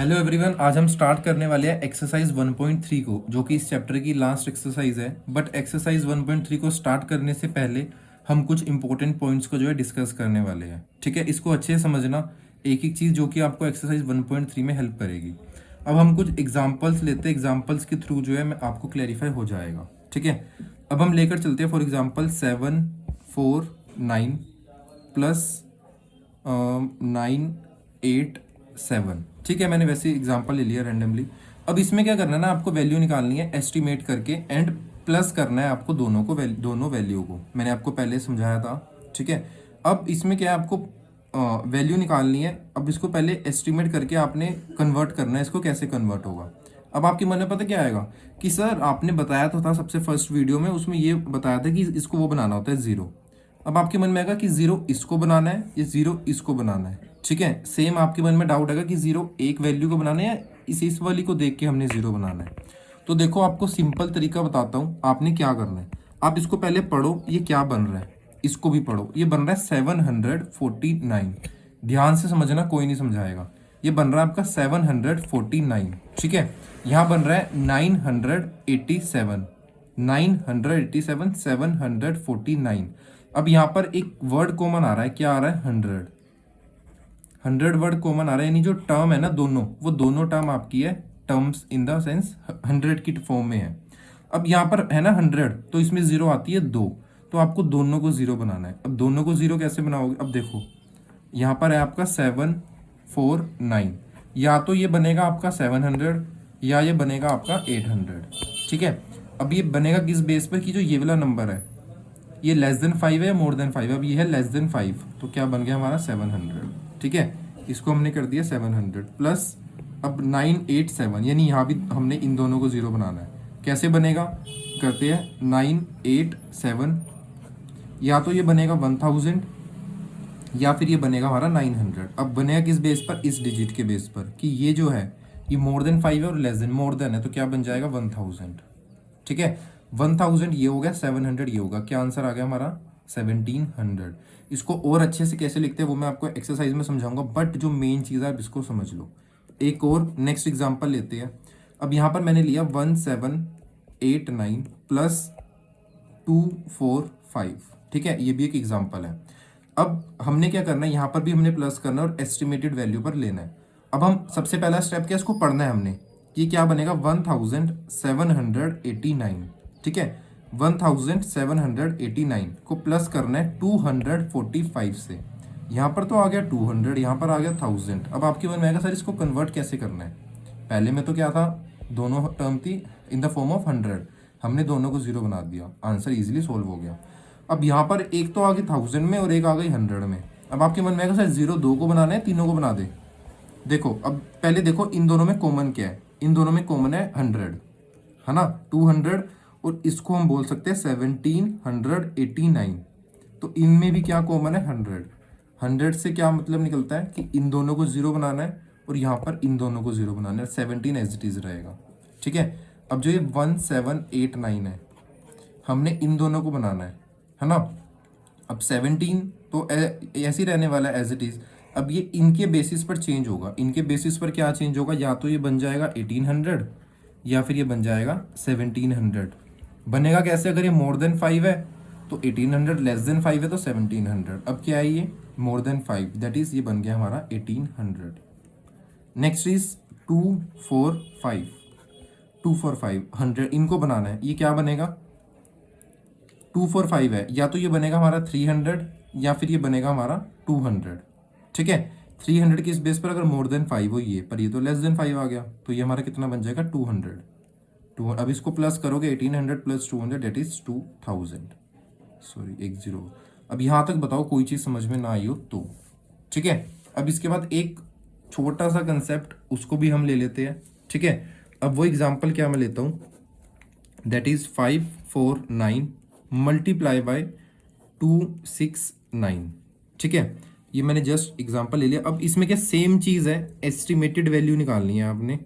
Hello everyone, आज हम start करने वाले हैं एक्सरसाइज 1.3 को, जो कि इस चैप्टर की लास्ट एक्सरसाइज है। बट एक्सरसाइज 1.3 को स्टार्ट करने से पहले हम कुछ इंपॉर्टेंट पॉइंट्स को जो है डिस्कस करने वाले हैं। ठीक है, इसको अच्छे से समझना, एक एक चीज़ जो कि आपको एक्सरसाइज 1.3 में हेल्प करेगी। अब हम कुछ एग्जाम्पल्स लेते हैं, एग्जाम्पल्स के थ्रू जो है मैं आपको क्लैरिफाई हो जाएगा। ठीक है, अब हम लेकर चलते हैं। For example 7 4 9 plus 9 8 7। ठीक है, मैंने वैसे एग्जांपल ले लिया रैंडमली। अब इसमें क्या करना है ना, आपको वैल्यू निकालनी है एस्टिमेट करके एंड प्लस करना है आपको दोनों वैल्यू को। मैंने आपको पहले समझाया था। ठीक है, अब इसमें क्या है, आपको वैल्यू निकालनी है। अब इसको पहले एस्टिमेट करके आपने कन्वर्ट करना है। इसको कैसे कन्वर्ट होगा, अब आपके मन में पता क्या आएगा कि सर आपने बताया तो था सबसे फर्स्ट वीडियो में, उसमें ये बताया था कि इसको वो बनाना होता है ज़ीरो। अब आपके मन में आएगा कि ज़ीरो इसको बनाना है या ज़ीरो इसको बनाना है। ठीक है, सेम आपके मन में डाउट आएगा कि ज़ीरो एक वैल्यू को बनाना है या इस वाली को देख के हमने ज़ीरो बनाना है। तो देखो, आपको सिंपल तरीका बताता हूँ आपने क्या करना है। आप इसको पहले पढ़ो, ये क्या बन रहा है, इसको भी पढ़ो। ये बन रहा है 749। ध्यान से समझना, कोई नहीं समझाएगा। ये बन रहा है आपका 749। ठीक है, यहाँ बन रहा है 987 987 749। अब यहाँ पर एक वर्ड कॉमन आ रहा है, क्या आ रहा है, 100 वर्ड कॉमन आ रहा है, यानी जो टर्म है ना दोनों, वो दोनों टर्म आपकी है, टर्म्स इन द सेंस 100 की फॉर्म में है। अब यहाँ पर है ना 100, तो इसमें जीरो आती है 2, तो आपको दोनों को जीरो बनाना है। अब दोनों को जीरो कैसे बनाओगे, अब देखो यहाँ पर है आपका 749, या तो ये बनेगा आपका 700 या ये बनेगा आपका 800। ठीक है, अब ये बनेगा किस बेस पर कि जो ये वाला नंबर है ये लेस देन 5 है या मोर देन 5। अब ये है लेस देन 5, तो क्या बन गया हमारा 700। ठीक है, इसको हमने कर दिया 700 प्लस अब 987, यानी यहाँ भी हमने इन दोनों को जीरो बनाना है। कैसे बनेगा, करते हैं 987, या तो ये बनेगा 1000 या फिर ये बनेगा हमारा 900। अब बनेगा किस बेस पर, इस डिजिट के बेस पर कि ये जो है ये मोर देन 5 है और लेस देन मोर देन है, तो क्या बन जाएगा 1000। ठीक है, 1000 ये हो गया, 700 ये होगा, क्या आंसर आ गया हमारा 1700। इसको और अच्छे से कैसे लिखते हैं वो मैं आपको एक्सरसाइज में समझाऊंगा, बट जो मेन चीज़ है आप इसको समझ लो। एक और नेक्स्ट एग्जांपल लेते हैं। अब यहाँ पर मैंने लिया 1789 प्लस 245। ठीक है, ये भी एक एग्जाम्पल है। अब हमने क्या करना है, यहाँ पर भी हमने प्लस करना है और एस्टिमेटेड वैल्यू पर लेना है। अब हम सबसे पहला स्टेप क्या, इसको पढ़ना है हमने कि क्या बनेगा 1789। ठीक है, 1789 को प्लस करना है 245 से। यहाँ पर तो आ गया 200, यहाँ पर आ गया 1000। अब आपके मन में आएगा सर इसको कन्वर्ट कैसे करना है। पहले में तो क्या था, दोनों टर्म थी इन द फॉर्म ऑफ 100, हमने दोनों को जीरो बना दिया, आंसर इजीली सोल्व हो गया। अब यहाँ पर एक तो आ गई 1000 में और एक आ गई 100 में। अब आपके मन में आएगा सर जीरो दो को बनाना है, तीनों को बना दे। देखो, अब पहले देखो इन दोनों में कॉमन क्या है, इन दोनों में कॉमन है 100, है ना, 200, और इसको हम बोल सकते हैं 1789। तो इनमें भी क्या कॉमन है, 100 से क्या मतलब निकलता है कि इन दोनों को जीरो बनाना है और यहाँ पर इन दोनों को जीरो बनाना है, 17 एज इट इज रहेगा। ठीक है, अब जो ये 1789 है हमने इन दोनों को बनाना है ना। अब 17 तो ऐसे ही रहने वाला है एज इट इज। अब ये इनके बेसिस पर चेंज होगा, इनके बेसिस पर क्या चेंज होगा, या तो ये बन जाएगा 1800 या फिर ये बन जाएगा 1700। बनेगा कैसे, अगर ये मोर देन 5 है तो 1800, लेस देन 5 है तो 1700। अब क्या है, ये मोर देन 5, दैट इज ये बन गया हमारा 1800। नेक्स्ट इज 245 100, इनको बनाना है। ये क्या बनेगा, 245 है, या तो ये बनेगा हमारा 300 या फिर ये बनेगा हमारा 200। ठीक है, 300 की इस बेस पर अगर मोर देन 5 हो ये, पर ये तो लेस देन 5 आ गया, तो ये हमारा कितना बन जाएगा 200। अब इसको प्लस करोगे 1800 प्लस 200 डेट इज 2000। सॉरी, एक जीरो। अब यहाँ तक बताओ कोई चीज़ समझ में ना आई हो तो। ठीक है, अब इसके बाद एक छोटा सा कंसेप्ट उसको भी हम ले लेते हैं। ठीक है, अब वो एग्जाम्पल क्या मैं लेता हूँ, दैट इज 549 मल्टीप्लाई बाय 269। ठीक है, ये मैंने जस्ट एग्जांपल ले लिया। अब इसमें क्या सेम चीज़ है, एस्टिमेटेड वैल्यू निकालनी है आपने।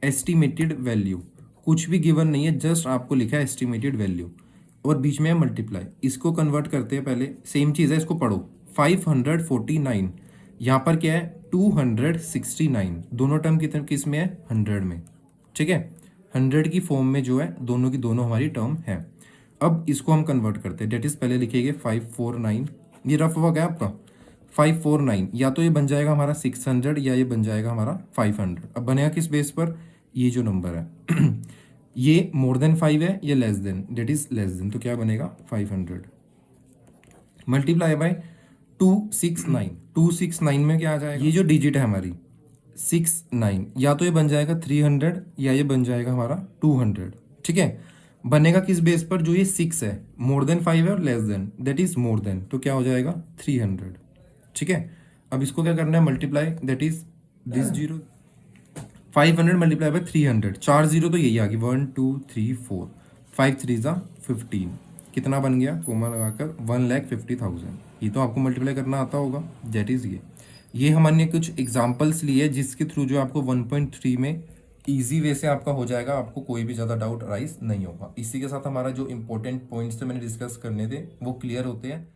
एस्टिमेटेड वैल्यू कुछ भी गिवन नहीं है, जस्ट आपको लिखा है एस्टिमेटेड वैल्यू और बीच में है मल्टीप्लाई। इसको कन्वर्ट करते हैं, पहले सेम चीज़ है, इसको पढ़ो। 549 यहाँ पर क्या है, 269, दोनों टर्म किस में है, 100 में, ठीक है। 100 की फॉर्म में जो है दोनों की दोनों हमारी टर्म है। अब इसको हम कन्वर्ट करते हैं, डेट इज पहले लिखेंगे 549, ये रफ वर्क है आपका 549, या तो ये बन जाएगा हमारा 600 या ये बन जाएगा हमारा 500। अब बनेगा किस बेस पर, ये जो नंबर है ये मोर देन 5 है या less than, that is less than, तो क्या बनेगा 500 मल्टीप्लाई बाय 269। 269 में क्या आ जाएगा, ये जो डिजिट है हमारी 69, या तो ये बन जाएगा 300 या ये बन जाएगा हमारा 200, ठीक है। बनेगा किस बेस पर, जो ये 6 है, मोर देन 5 है और less than, that is more than, तो क्या हो जाएगा 300, ठीक है। अब इसको क्या करना है, multiply, that is this zero, 500 multiply by 300, 4 zero तो यही आ गई, 1 2 3 4, 5 3 जा 15, कितना बन गया, कोमा लगाकर 1,50,000। ये तो आपको मल्टीप्लाई करना आता होगा, दैट इज ये हमने कुछ एग्जांपल्स लिए जिसके थ्रू जो आपको 1.3 में इजी वे से आपका हो जाएगा, आपको कोई भी ज़्यादा डाउट राइज नहीं होगा। इसी के साथ हमारा जो इंपॉर्टेंट पॉइंट्स थे मैंने डिस्कस करने थे वो क्लियर होते हैं।